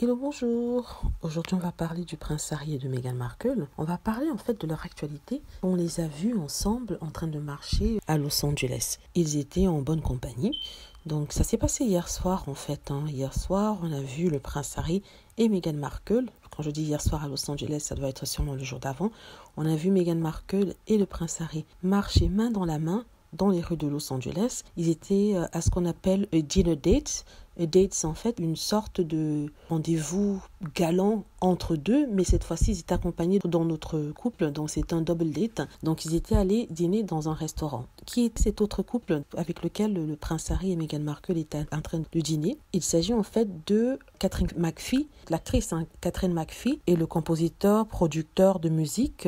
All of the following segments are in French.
Hello, bonjour. Aujourd'hui, on va parler du prince Harry et de Meghan Markle. On va parler en fait de leur actualité. On les a vus ensemble en train de marcher à Los Angeles. Ils étaient en bonne compagnie. Donc, ça s'est passé hier soir en fait. Hier soir, on a vu le prince Harry et Meghan Markle. Quand je dis hier soir à Los Angeles, ça doit être sûrement le jour d'avant. On a vu Meghan Markle et le prince Harry marcher main dans la main dans les rues de Los Angeles. Ils étaient à ce qu'on appelle un dinner date. Un date, c'est en fait une sorte de rendez-vous galant entre deux, mais cette fois-ci, ils étaient accompagnés dans notre couple, donc c'est un double date. Donc, ils étaient allés dîner dans un restaurant. Qui est cet autre couple avec lequel le prince Harry et Meghan Markle étaient en train de dîner? Il s'agit en fait de Katharine McPhee, l'actrice Katharine McPhee, et le compositeur, producteur de musique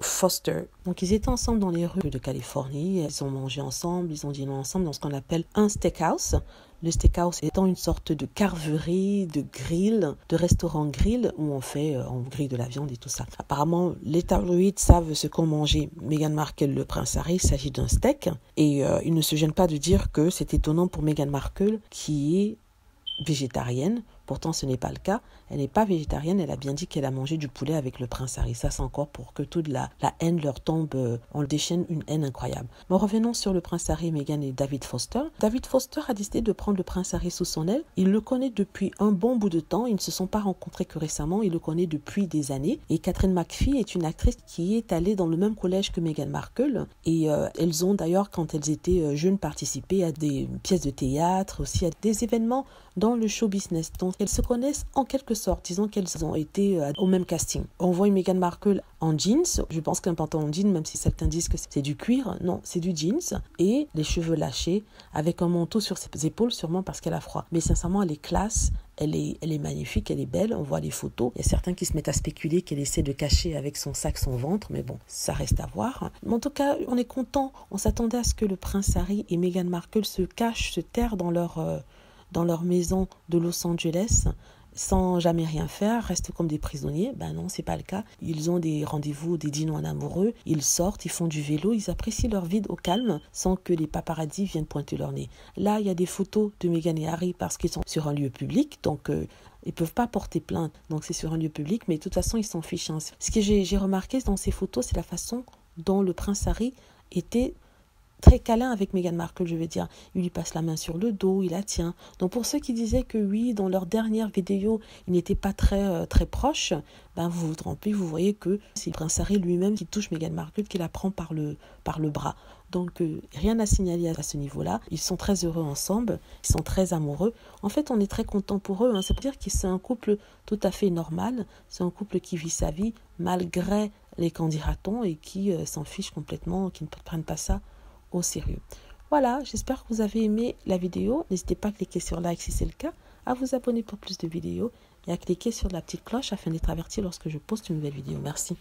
Foster. Donc ils étaient ensemble dans les rues de Californie, ils ont mangé ensemble, ils ont dîné ensemble dans ce qu'on appelle un steakhouse. Le steakhouse étant une sorte de carverie, de grill, de restaurant grill où on grille de la viande et tout ça. Apparemment, les tabloïds savent ce qu'ont mangé Meghan Markle, le prince Harry. Il s'agit d'un steak et ils ne se gênent pas de dire que c'est étonnant pour Meghan Markle qui est végétarienne. Pourtant, ce n'est pas le cas. Elle n'est pas végétarienne. Elle a bien dit qu'elle a mangé du poulet avec le prince Harry. Ça, c'est encore pour que toute la haine leur tombe. On déchaîne une haine incroyable. Mais revenons sur le prince Harry, Meghan et David Foster. David Foster a décidé de prendre le prince Harry sous son aile. Il le connaît depuis un bon bout de temps. Ils ne se sont pas rencontrés que récemment. Il le connaît depuis des années. Et Katharine McPhee est une actrice qui est allée dans le même collège que Meghan Markle. Et elles ont d'ailleurs, quand elles étaient jeunes, participé à des pièces de théâtre, aussi à des événements dans le show business. Donc, elles se connaissent en quelque sorte. Disons qu'elles ont été au même casting. On voit une Meghan Markle en jeans. Je pense qu'un pantalon jean, même si certains disent que c'est du cuir, non, c'est du jeans. Et les cheveux lâchés, avec un manteau sur ses épaules, sûrement parce qu'elle a froid. Mais sincèrement, elle est classe. Elle est magnifique, elle est belle, on voit les photos. Il y a certains qui se mettent à spéculer qu'elle essaie de cacher avec son sac son ventre, mais bon, ça reste à voir. Mais en tout cas, on est content. On s'attendait à ce que le prince Harry et Meghan Markle se cachent, se terrent dans leur maison de Los Angeles sans jamais rien faire, restent comme des prisonniers. Ben non, c'est pas le cas. Ils ont des rendez-vous, des dîners en amoureux, ils sortent, ils font du vélo, ils apprécient leur vie au calme sans que les paparazzis viennent pointer leur nez. Là, il y a des photos de Meghan et Harry parce qu'ils sont sur un lieu public, donc ils peuvent pas porter plainte, donc c'est sur un lieu public, mais de toute façon, ils s'en fichent. Ce que j'ai remarqué dans ces photos, c'est la façon dont le prince Harry était très câlin avec Meghan Markle, je veux dire. Il lui passe la main sur le dos, il la tient. Donc pour ceux qui disaient que oui, dans leur dernière vidéo, ils n'étaient pas très proches, ben vous vous trompez, vous voyez que c'est le prince Harry lui-même qui touche Meghan Markle, qui la prend par le bras. Donc rien à signaler à ce niveau-là. Ils sont très heureux ensemble, ils sont très amoureux. En fait, on est très content pour eux. C'est pour dire que c'est un couple tout à fait normal. C'est un couple qui vit sa vie malgré les candidatons et qui s'en fiche complètement, qui ne prennent pas ça au sérieux. Voilà, j'espère que vous avez aimé la vidéo. N'hésitez pas à cliquer sur like si c'est le cas, à vous abonner pour plus de vidéos et à cliquer sur la petite cloche afin d'être averti lorsque je poste une nouvelle vidéo. Merci.